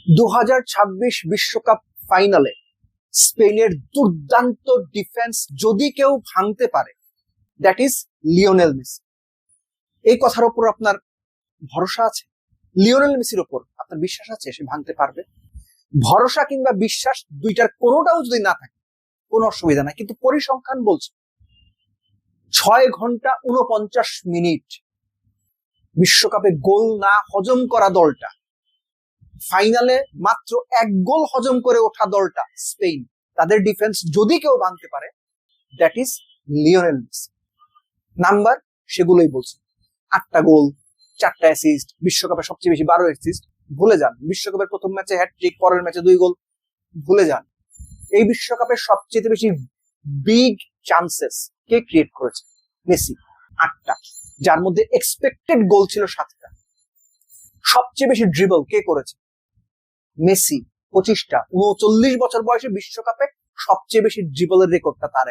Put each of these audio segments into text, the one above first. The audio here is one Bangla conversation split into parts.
2026 বিশ্বকাপ ফাইনালে স্পেনের দুর্দান্ত ডিফেন্স যদি কেউ ভাঙতে পারে, দ্যাট ইজ লিওনেল মেসি। এই কথার উপর আপনার ভরসা আছে? লিওনেল মেসির উপর আপনার বিশ্বাস আছে সে ভাঙতে পারবে? ভরসা কিংবা বিশ্বাস দুইটার কোনোটাও যদি না থাকে কোনো অসুবিধা নাই, কিন্তু পরিসংখ্যান বলছে 6 ঘন্টা 49 মিনিট বিশ্বকাপে গোল না হজম করা দলটা, ফাইনালে মাত্র 1 গোল হজম করে ওঠা দলটা স্পেন, তাদের ডিফেন্স যদি কেউ ভাঙতে পারে that is Lionel Messi. Number সেগুলোই বলছে, 8টা গোল, 4টা অ্যাসিস্ট, বিশ্বকাপে সবচেয়ে বেশি 12 অ্যাসিস্ট, ভুলে যান। বিশ্বকাপের প্রথম ম্যাচে হ্যাটট্রিক, পরের ম্যাচে 2 গোল, ভুলে যান। এই বিশ্বকাপের সবচেয়ে বেশি বিগ চান্সেস কে ক্রিয়েট করেছে? মেসি, 8টা, যার মধ্যে এক্সপেক্টেড গোল ছিল 7টা। সবচেয়ে বেশি ড্রিবল কে করেছে? মেসি, 25টা। 39 বছর বয়সে বিশ্বকাপে সবচেয়ে বেশি ড্রিবলের রেকর্ডটা তার।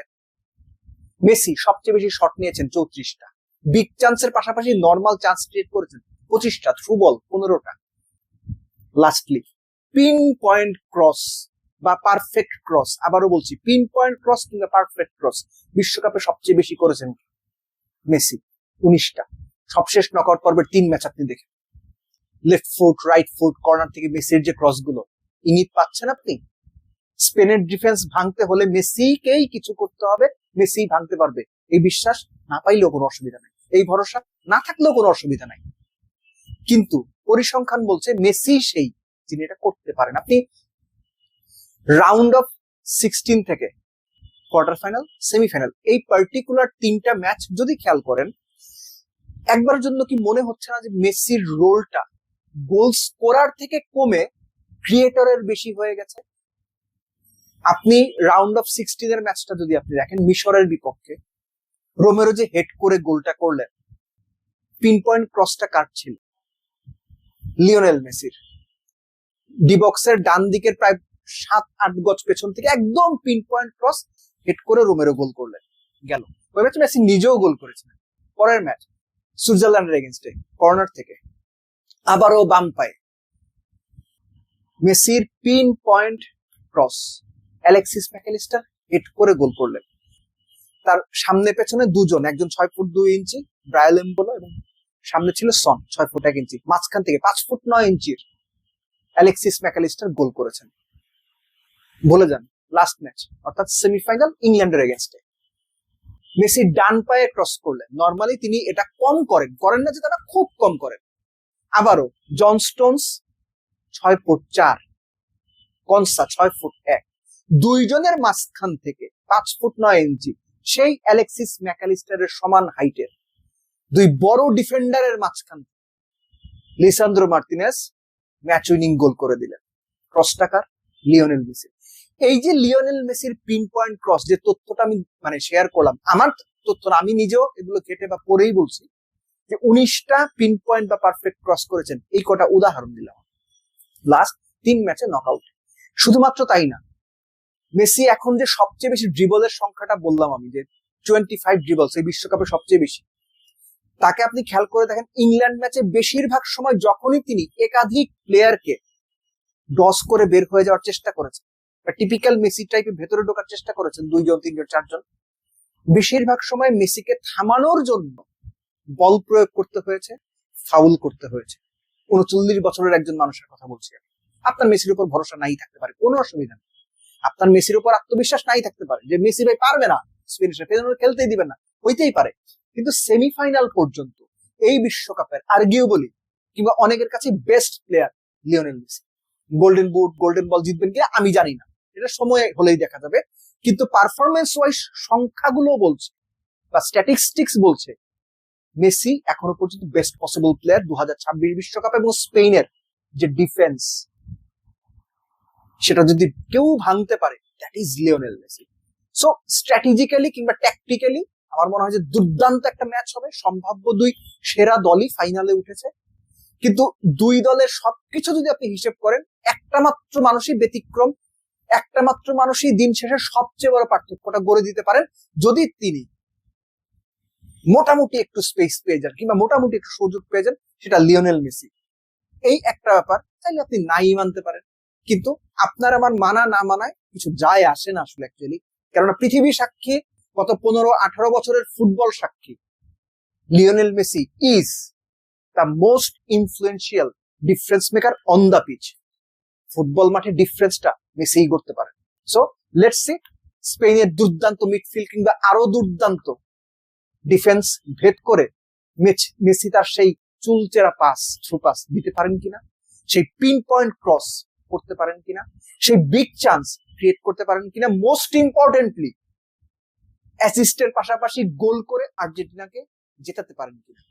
মেসি সবচেয়ে বেশি শট নিয়েছেন 34টা। বিগ চান্সের পাশাপাশি নর্মাল চান্স ক্রিয়েট করেছেন 25টা, থ্রু বল 15টা। লাস্টলি পিন পয়েন্ট ক্রস বা পারফেক্ট ক্রস, আবারও বলছি পিন পয়েন্ট ক্রস কিংবা পারফেক্ট ক্রস বিশ্বকাপে সবচেয়ে বেশি করেছেন মেসি, 19টা। সবশেষ নকআউট পর্বের 3 ম্যাচ আপনি দেখেন, left foot, right foot, corner থেকে মেসির যে ক্রস গুলো, ইঙ্গিত পাচ্ছেন আপনি? স্পেনের ডিফেন্স ভাঙতে হলে মেসিকেই কিছু করতে হবে, মেসি ভাঙতে পারবে। এই বিশ্বাস না পাইলেও কোনো অসুবিধা নাই, এই ভরসা না থাকলেও কোনো অসুবিধা নাই, কিন্তু পরিসংখ্যান বলছে মেসি সেই যিনি এটা করতে পারেন। আপনি রাউন্ড অফ 16 থেকে কোয়ার্টার ফাইনাল, সেমিফাইনাল, এই পার্টিকুলার 3টা ম্যাচ যদি খেয়াল করেন, একবারের জন্য কি মনে হচ্ছে না যে মেসির রোলটা গোল স্কোরার থেকে কমে ক্রিয়েটরের বেশি হয়ে গেছে? আপনি রাউন্ড অফ 16 এর ম্যাচটা যদি আপনি দেখেন, মিশরের বিপক্ষে রোমেরো যে হেড করে গোলটা করলেন, পিন পয়েন্ট ক্রসটা কার ছিল? লিওনেল মেসির। ডিবক্সের ডান দিকের প্রায় 7-8 গজ পেছন থেকে একদম পিন পয়েন্ট ক্রস হেড করে রোমেরো গোল করলেন, গেল। ওই ম্যাচে মেসি নিজেও গোল করেছিলেন। পরের ম্যাচ সুইজারল্যান্ডের এগেইনস্টে কর্নার থেকে আবারও বাম পায়ে মেসির pin point cross, Alexis MacAllister head করে গোল করলেন। তার সামনে পেছনে দুজন, একজন 6 ফুট 2 ইঞ্চি ব্রায়ান এমবোলো, এবং সামনে ছিল সন 6 ফুট 1 ইঞ্চি, মাঝখান থেকে 5 ফুট 9 ইঞ্চির অ্যালেক্সিস ম্যাকঅ্যালিস্টার গোল করেছেন। বলে যান লাস্ট ম্যাচ অর্থাৎ সেমিফাইনাল ইংল্যান্ডের এগেইনস্টে মেসি ডান পায়ে ক্রস করলেন। নরমালি তিনি এটা কম করেন না যে তারা খুব কম করেন। আবারও জন স্টোনস 6 ফুট 4, কনসা 6 ফুট 1, দুইজনের মাঝখান থেকে 5 ফুট 9 ইঞ্চি সেই অ্যালেক্সিস ম্যাকঅ্যালিস্টারের সমান হাইটের দুই বড় ডিফেন্ডারের মাঝখান লিসান্দ্রো মার্তিনেজ ম্যাচ উইনিং গোল করে দিলেন। ক্রস টাকার লিওনেল মেসি। এই যে লিওনেল মেসির পিন পয়েন্ট ক্রস, যে তথ্যটা আমি শেয়ার করলাম, আমার তথ্য না, আমি নিজেও এগুলো ঘেটে বা পড়েই বলছি যে 19টা পিন পয়েন্ট বা পারফেক্ট ক্রস করেছেন। এই কটা উদাহরণ দিলাম লাস্ট 3 ম্যাচে নকআউট। শুধুমাত্র তাই না, মেসি এখন যে সবচেয়ে বেশি ড্রিবলের সংখ্যাটা বললাম আমি, যে 25 ড্রিবলস এই বিশ্বকাপে সবচেয়ে বেশি, তাকে আপনি খেয়াল করে দেখেন ইংল্যান্ড ম্যাচে বেশিরভাগ সময় যখনই তিনি একাধিক প্লেয়ারকে ডস করে বের হয়ে যাওয়ার চেষ্টা করেছেন বা টিপিক্যাল মেসি টাইপের ভেতরে ঢোকার চেষ্টা করেছেন, 2 জন 3 জন 4 জন, বেশিরভাগ সময় মেসিকে থামানোর জন্য বল প্রয়োগ করতে হয়েছে, ফাউল করতে হয়েছে। 39 বছরের একজন মানুষের কথা বলছি। আপনার মেসির উপর ভরসা নাই থাকতে পারে, কোনো অসুবিধা নেই। আপনার মেসির উপর আত্মবিশ্বাস নাই থাকতে পারে যে মেসি ভাই পারবে না, স্পেনের খেলতেই দিবেন না, হইতেই পারে। কিন্তু সেমিফাইনাল পর্যন্ত এই বিশ্বকাপের আর্গিউবলি কিংবা অনেকের কাছে best player Lionel Messi. Golden boot, golden ball জিতবেন কিনা আমি জানি না, এটা সময় হলেই দেখা যাবে, কিন্তু পারফরমেন্স ওয়াইজ সংখ্যাগুলো বলছে বা স্ট্যাটিস্টিক্স বলছে মেসি এখনো পর্যন্ত বেস্ট পসিবল প্লেয়ার 2026 বিশ্বকাপ। এবং স্পেনের যে ডিফেন্স, সেটা যদি কেউ ভাঙতে পারে that is Lionel Messi. So strategically কিংবা ট্যাকটিক্যালি আমার মনে হয় যে দুর্দান্ত একটা ম্যাচ হবে। সম্ভাব্য 2 সেরা দলই ফাইনালে উঠেছে, কিন্তু 2 দলের সবকিছু যদি আপনি হিসেব করেন, একটা মাত্র মানুষই ব্যতিক্রম, একটা মাত্র মানুষই দিন শেষে সবচেয়ে বড় পার্থক্যটা গড়ে দিতে পারেন, যদি তিনি মোটামুটি একটু স্পেস পেয়ে যান কিংবা মোটামুটি একটু সুযোগ পেয়ে যান, সেটা লিওনেল মেসি। এই একটা ব্যাপার চাইলে আপনি নাই মানতে পারেন, কিন্তু আপনার আমার মানা না মানায় কিছু যায় আসে না আসলে অ্যাকচুয়ালি। কেননা পৃথিবী সাক্ষী, গত 15-18 বছরের ফুটবল সাক্ষী, Lionel Messi is the most influential difference maker on the pitch. Football মাঠে ডিফারেন্সটা মেসিই করতে পারে। সো লেটস সি স্পেনের দুর্দান্ত মিডফিল্ড কিংবা আরো দুর্দান্ত ডিফেন্স ভেদ করে মেসি তার সেই চুলচেরা পাস, থ্রু পাস দিতে পারেন কিনা, সেই পিন পয়েন্ট ক্রস করতে পারেন কিনা, সেই বিগ চান্স ক্রিয়েট করতে পারেন কিনা, মোস্ট ইম্পর্টেন্টলি অ্যাসিস্টের পাশাপাশি গোল করে আর্জেন্টিনাকে জেতাতে পারেন কিনা।